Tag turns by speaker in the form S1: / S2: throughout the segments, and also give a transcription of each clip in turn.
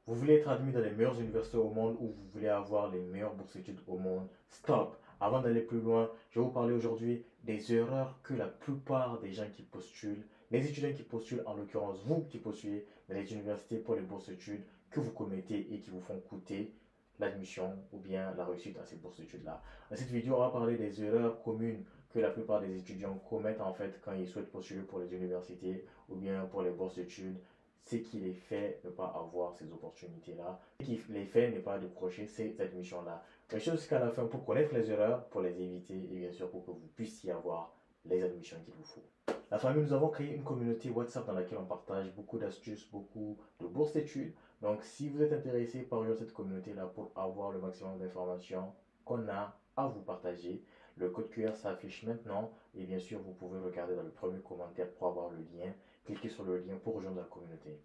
S1: Vous voulez être admis dans les meilleures universités au monde ou vous voulez avoir les meilleures bourses d'études au monde? Stop! Avant d'aller plus loin, je vais vous parler aujourd'hui des erreurs que la plupart des gens qui postulent, les étudiants qui postulent, en l'occurrence vous qui postulez dans les universités pour les bourses d'études, que vous commettez et qui vous font coûter l'admission ou bien la réussite à ces bourses d'études-là. Dans cette vidéo, on va parler des erreurs communes que la plupart des étudiants commettent en fait quand ils souhaitent postuler pour les universités ou bien pour les bourses d'études, ce qui les fait ne pas avoir ces opportunités-là, ce qui les fait ne pas décrocher ces admissions-là. Mais chose jusqu'à la fin pour connaître les erreurs, pour les éviter et bien sûr pour que vous puissiez avoir les admissions qu'il vous faut. La famille, nous avons créé une communauté WhatsApp dans laquelle on partage beaucoup d'astuces, beaucoup de bourses d'études. Donc, si vous êtes intéressé par cette communauté-là pour avoir le maximum d'informations qu'on a à vous partager, le code QR s'affiche maintenant et bien sûr, vous pouvez regarder dans le premier commentaire pour avoir le lien. Cliquez sur le lien pour rejoindre la communauté.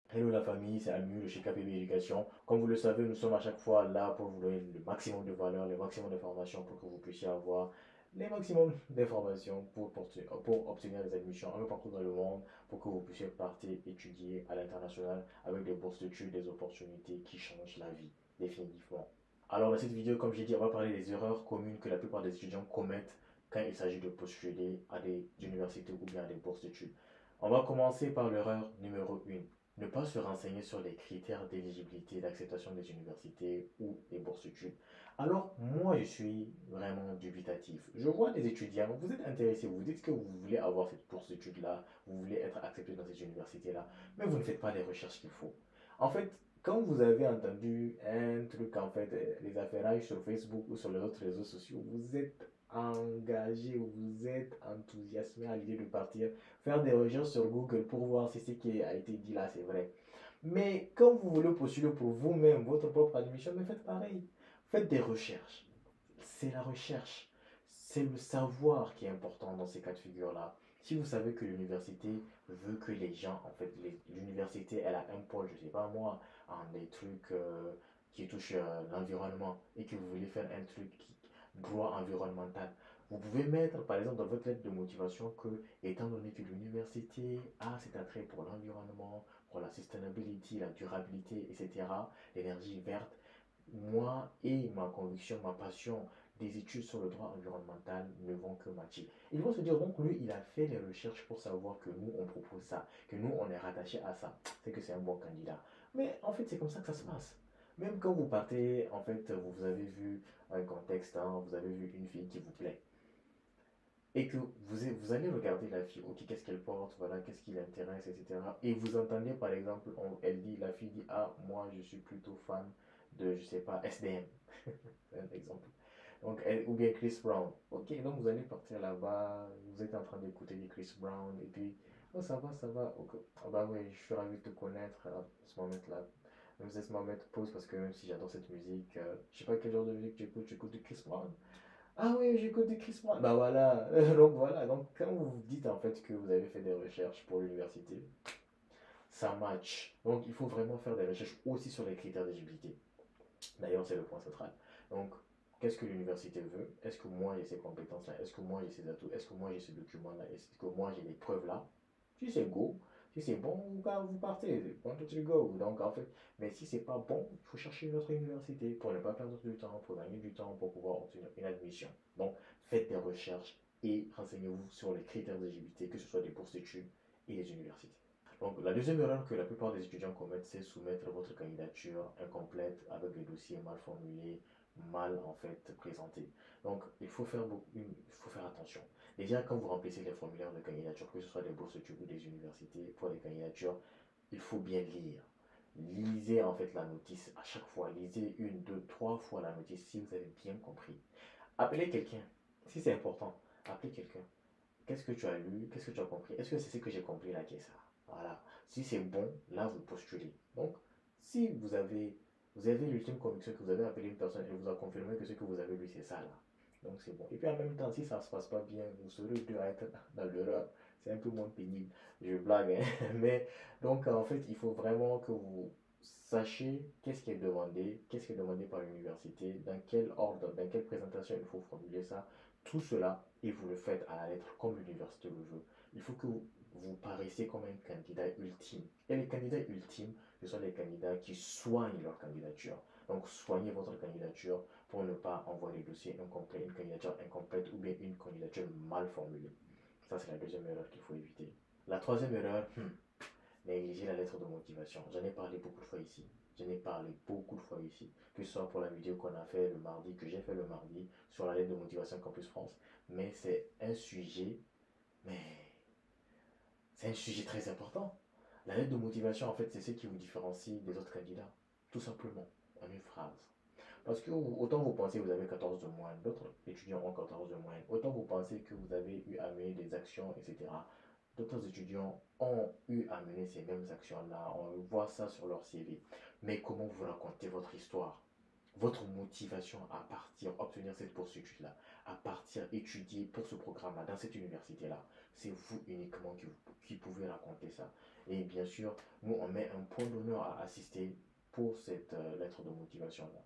S1: Hello la famille, c'est Almu de chez KPB Éducation. Comme vous le savez, nous sommes à chaque fois là pour vous donner le maximum de valeur, le maximum d'informations pour que vous puissiez avoir les maximum d'informations pour obtenir des admissions un peu partout dans le monde, pour que vous puissiez partir étudier à l'international avec des bourses d'études, des opportunités qui changent la vie, définitivement. Alors dans cette vidéo, comme j'ai dit, on va parler des erreurs communes que la plupart des étudiants commettent quand il s'agit de postuler à des universités ou bien à des bourses d'études. On va commencer par l'erreur numéro 1. Ne pas se renseigner sur les critères d'éligibilité et d'acceptation des universités ou des bourses d'études. Alors, moi, je suis vraiment dubitatif. Je vois des étudiants, vous êtes intéressés, vous dites que vous voulez avoir cette bourse d'études-là, vous voulez être accepté dans cette université-là, mais vous ne faites pas les recherches qu'il faut. En fait, quand vous avez entendu un truc, en fait, les affairages sur Facebook ou sur les autres réseaux sociaux, vous êtes engagé, vous êtes enthousiasmé à l'idée de partir faire des recherches sur Google pour voir si ce qui a été dit là c'est vrai. Mais quand vous voulez postuler pour vous-même votre propre admission, mais faites pareil. Faites des recherches. C'est la recherche. C'est le savoir qui est important dans ces cas de figure-là. Si vous savez que l'université veut que les gens, en fait, l'université, elle a un pôle, je sais pas moi, en des trucs qui touchent l'environnement et que vous voulez faire un truc qui, droit environnemental, vous pouvez mettre, par exemple, dans votre lettre de motivation que, étant donné que l'université a cet attrait pour l'environnement, pour la sustainability, la durabilité, etc., l'énergie verte, moi et ma conviction, ma passion des études sur le droit environnemental ne vont que matcher. Ils vont se dire, donc lui, il a fait les recherches pour savoir que nous, on propose ça, que nous, on est rattaché à ça. C'est que c'est un bon candidat. Mais en fait, c'est comme ça que ça se passe. Même quand vous partez, en fait, vous avez vu un contexte, hein, vous avez vu une fille qui vous plaît et que vous allez regarder la fille, ok, qu'est-ce qu'elle porte, voilà, qu'est-ce qui l'intéresse, etc. Et vous entendez, par exemple, elle dit, la fille dit, ah, moi, je suis plutôt fan de, je sais pas, SDM. C'est un exemple. Donc, ou bien Chris Brown. Ok, donc vous allez partir là-bas, vous êtes en train d'écouter du Chris Brown, et puis, oh, ça va, ok. Ah bah oui, je suis ravi de te connaître à ce moment-là. Même si ce moment pause, parce que même si j'adore cette musique, je sais pas quel genre de musique tu écoutes du Chris Brown. Ah oui, j'écoute du Chris Brown. Bah voilà, donc voilà. Donc quand vous dites en fait que vous avez fait des recherches pour l'université, ça match. Donc il faut vraiment faire des recherches aussi sur les critères d'éligibilité. D'ailleurs, c'est le point central. Donc, qu'est-ce que l'université veut? Est-ce que moi j'ai ces compétences-là? Est-ce que moi j'ai ces atouts? Est-ce que moi j'ai ces documents-là? Est-ce que moi j'ai les preuves-là? Si c'est go, si c'est bon, vous partez. One, two, three, go. Donc, en fait, mais si c'est pas bon, il faut chercher une autre université pour ne pas perdre du temps, pour gagner du temps, pour pouvoir obtenir une admission. Donc, faites des recherches et renseignez-vous sur les critères d'éligibilité, que ce soit des bourses d'études et des universités. Donc, la deuxième erreur que la plupart des étudiants commettent, c'est soumettre votre candidature incomplète avec des dossiers mal formulés, mal en fait présentés. Donc, il faut faire attention. Déjà, quand vous remplissez les formulaires de candidature, que ce soit des bourses études ou des universités, pour les candidatures, il faut bien lire. Lisez en fait la notice à chaque fois. Lisez une, deux, trois fois la notice si vous avez bien compris. Appelez quelqu'un. Si c'est important, appelez quelqu'un. Qu'est-ce que tu as lu? Qu'est-ce que tu as compris? Est-ce que c'est ce que j'ai compris là qui est ça? Voilà. Si c'est bon, là, vous postulez. Donc, si vous avez l'ultime conviction que vous avez appelé une personne et vous a confirmé que ce que vous avez lu, c'est ça là. Donc, c'est bon. Et puis, en même temps, si ça ne se passe pas bien, vous serez deux à être dans l'erreur. C'est un peu moins pénible. Je blague, hein. Mais, donc, en fait, il faut vraiment que vous sachiez qu'est-ce qui est demandé par l'université, dans quel ordre, dans quelle présentation il faut formuler ça, tout cela, et vous le faites à la lettre comme l'université le veut. Il faut que vous paraissez comme un candidat ultime. Et les candidats ultimes, ce sont les candidats qui soignent leur candidature. Donc, soignez votre candidature pour ne pas envoyer le dossier incomplet, une candidature incomplète ou bien une candidature mal formulée. Ça, c'est la deuxième erreur qu'il faut éviter. La troisième erreur, négliger la lettre de motivation. J'en ai parlé beaucoup de fois ici. J'en ai parlé beaucoup de fois ici. Que ce soit pour la vidéo qu'on a fait le mardi, que j'ai fait le mardi, sur la lettre de motivation Campus France. Mais c'est un sujet, mais c'est un sujet très important. La lettre de motivation, en fait, c'est ce qui vous différencie des autres candidats. Tout simplement, en une phrase. Parce que autant vous pensez que vous avez 14 de moyenne, d'autres étudiants ont 14 de moyenne, autant vous pensez que vous avez eu à mener des actions, etc. D'autres étudiants ont eu à mener ces mêmes actions-là, on voit ça sur leur CV. Mais comment vous racontez votre histoire, votre motivation à partir obtenir cette bourse d'études-là, à partir étudier pour ce programme-là, dans cette université-là, c'est vous uniquement qui pouvez raconter ça. Et bien sûr, nous, on met un point d'honneur à assister pour cette lettre de motivation-là,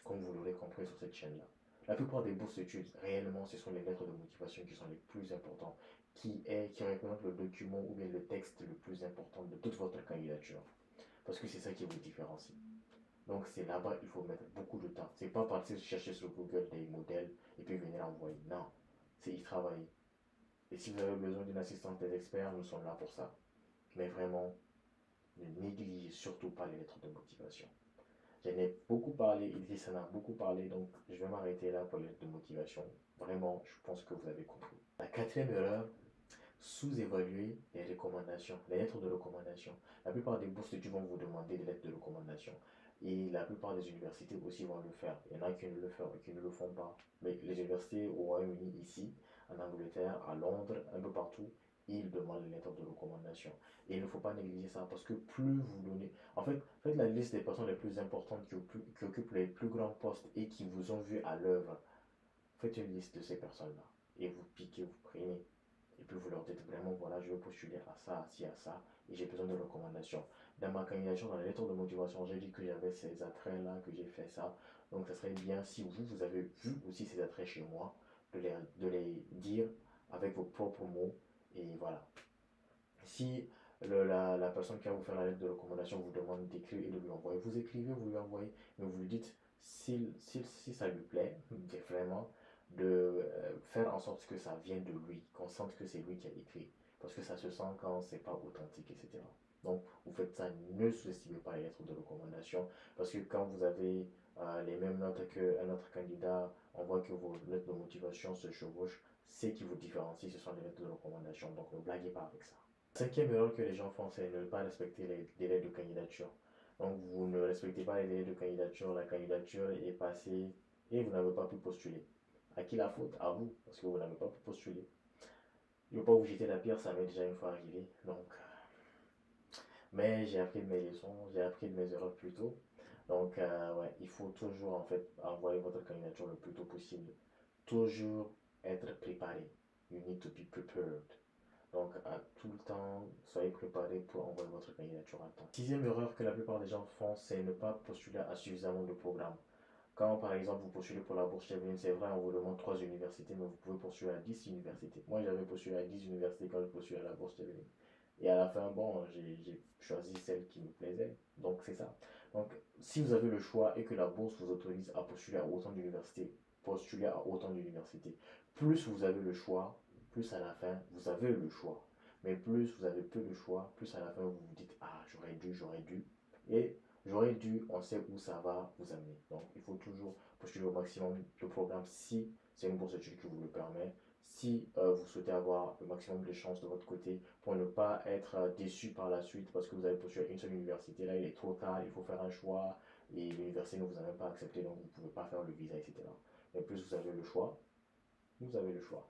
S1: comme vous l'aurez compris sur cette chaîne-là. La plupart des bourses d'études, réellement, ce sont les lettres de motivation qui sont les plus importantes, qui représentent le document ou bien le texte le plus important de toute votre candidature. Parce que c'est ça qui vous différencie. Donc c'est là-bas il faut mettre beaucoup de temps. C'est pas partir chercher sur Google des modèles et puis venir envoyer. Non, c'est y travailler. Et si vous avez besoin d'une assistance des experts, nous sommes là pour ça. Mais vraiment, ne négligez surtout pas les lettres de motivation. J'en ai beaucoup parlé, Idriss en a beaucoup parlé, donc je vais m'arrêter là pour les lettres de motivation. Vraiment, je pense que vous avez compris. La quatrième erreur, sous-évaluer les recommandations, les lettres de recommandation. La plupart des bourses études vont vous demander des lettres de recommandation. Et la plupart des universités aussi vont le faire. Il y en a qui ne le font pas. Mais les universités au Royaume-Uni, ici, en Angleterre, à Londres, un peu partout, ils demandent les lettres de recommandation. Et il ne faut pas négliger ça parce que plus vous donnez. En fait, faites la liste des personnes les plus importantes qui occupent les plus grands postes et qui vous ont vu à l'œuvre. Faites une liste de ces personnes-là. Et vous piquez, vous prenez. Et puis vous leur dites vraiment, voilà, je veux postuler à ça, à ça, et j'ai besoin de recommandations. Dans ma candidature, dans les lettres de motivation, j'ai dit que j'avais ces attraits-là, que j'ai fait ça. Donc ça serait bien si vous avez vu aussi ces attraits chez moi, de les dire avec vos propres mots. Et voilà. Si la personne qui va vous faire la lettre de recommandation vous demande d'écrire et de lui envoyer, vous écrivez, vous lui envoyez, mais vous lui dites si ça lui plaît, vraiment, de faire en sorte que ça vienne de lui, qu'on sente que c'est lui qui a écrit. Parce que ça se sent quand c'est pas authentique, etc. Donc, vous faites ça, ne sous-estimez pas les lettres de recommandation, parce que quand vous avez les mêmes notes qu'un autre candidat, on voit que vos lettres de motivation se chevauchent, ce qui vous différencie, ce sont les lettres de recommandation. Donc, ne blaguez pas avec ça. Cinquième erreur que les gens font, c'est ne pas respecter les délais de candidature. Donc, vous ne respectez pas les délais de candidature, la candidature est passée et vous n'avez pas pu postuler. À qui la faute? À vous, parce que vous n'avez pas pu postuler. Je ne veux pas vous jeter la pierre, ça m'est déjà une fois arrivé. Donc, mais j'ai appris de mes leçons, j'ai appris de mes erreurs plus tôt. Donc, ouais, il faut toujours en fait envoyer votre candidature le plus tôt possible. Toujours être préparé. You need to be prepared. Donc, à tout le temps, soyez préparé pour envoyer votre candidature à temps. Sixième erreur que la plupart des gens font, c'est ne pas postuler à suffisamment de programmes. Quand, par exemple, vous postulez pour la bourse Cheveline, c'est vrai, on vous demande 3 universités, mais vous pouvez postuler à 10 universités. Moi, j'avais postulé à 10 universités quand je postulais à la bourse Cheveline. Et à la fin, bon, j'ai choisi celle qui me plaisait. Donc, c'est ça. Donc, si vous avez le choix et que la bourse vous autorise à postuler à autant d'universités, postulez à autant d'universités. Plus vous avez le choix, plus à la fin, vous avez le choix. Mais plus vous avez peu de choix, plus à la fin, vous vous dites, ah, j'aurais dû, j'aurais dû. Et j'aurais dû, on sait où ça va vous amener. Donc, il faut toujours postuler au maximum de programmes si c'est une bourse d'études qui vous le permet. Si vous souhaitez avoir le maximum de chances de votre côté pour ne pas être déçu par la suite parce que vous avez postulé à une seule université, là il est trop tard, il faut faire un choix et l'université ne vous a même pas accepté donc vous ne pouvez pas faire le visa, etc. Mais plus vous avez le choix, vous avez le choix.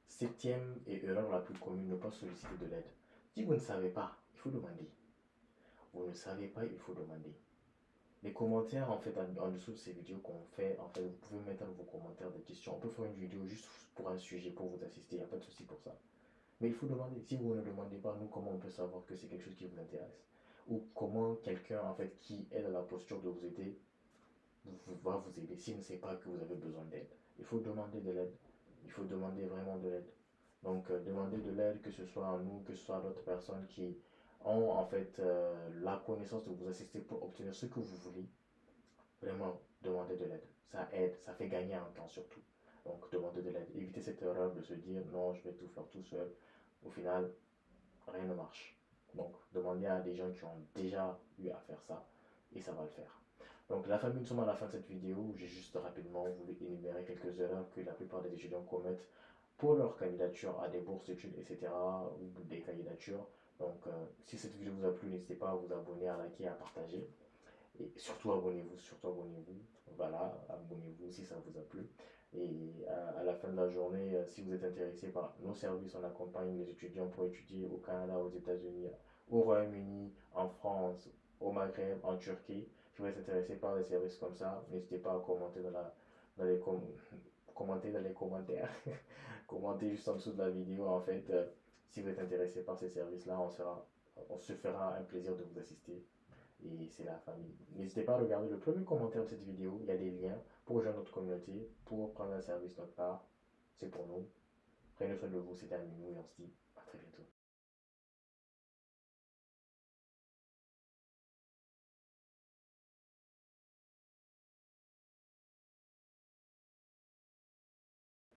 S1: Septième et erreur la plus commune, ne pas solliciter de l'aide. Si vous ne savez pas, il faut demander. Vous ne savez pas, il faut demander. Les commentaires, en fait, en dessous de ces vidéos qu'on fait, en fait, vous pouvez mettre vos commentaires des questions. On peut faire une vidéo juste pour un sujet, pour vous assister, il n'y a pas de souci pour ça. Mais il faut demander. Si vous ne demandez pas, nous, comment on peut savoir que c'est quelque chose qui vous intéresse? Ou comment quelqu'un, en fait, qui est dans la posture de vous aider, va vous aider s'il ne sait pas que vous avez besoin d'aide. Il faut demander de l'aide. Il faut demander vraiment de l'aide. Donc, demandez de l'aide, que ce soit à nous, que ce soit à d'autres personnes qui ont en fait la connaissance de vous assister pour obtenir ce que vous voulez. Vraiment, demandez de l'aide. Ça aide, ça fait gagner en temps surtout. Donc, demandez de l'aide. Évitez cette erreur de se dire non, je vais tout faire tout seul. Au final, rien ne marche. Donc, demandez à des gens qui ont déjà eu à faire ça et ça va le faire. Donc, la famille, nous sommes à la fin de cette vidéo. J'ai juste rapidement voulu énumérer quelques erreurs que la plupart des étudiants commettent pour leur candidature à des bourses d'études, etc. ou des candidatures. Donc, si cette vidéo vous a plu, n'hésitez pas à vous abonner, à liker, à partager. Et surtout abonnez-vous, surtout abonnez-vous. Voilà, abonnez-vous si ça vous a plu. Et à la fin de la journée, si vous êtes intéressé par nos services, on accompagne les étudiants pour étudier au Canada, aux États-Unis, au Royaume-Uni, en France, au Maghreb, en Turquie. Si vous êtes intéressé par des services comme ça, n'hésitez pas à commenter dans les, commenter dans les commentaires. Commentez juste en dessous de la vidéo en fait. Si vous êtes intéressé par ces services-là, on se fera un plaisir de vous assister et c'est la famille. N'hésitez pas à regarder le premier commentaire de cette vidéo. Il y a des liens pour rejoindre notre communauté, pour prendre un service de notre part. C'est pour nous. Prenez soin de vous, c'était Aminou et on se dit à très bientôt.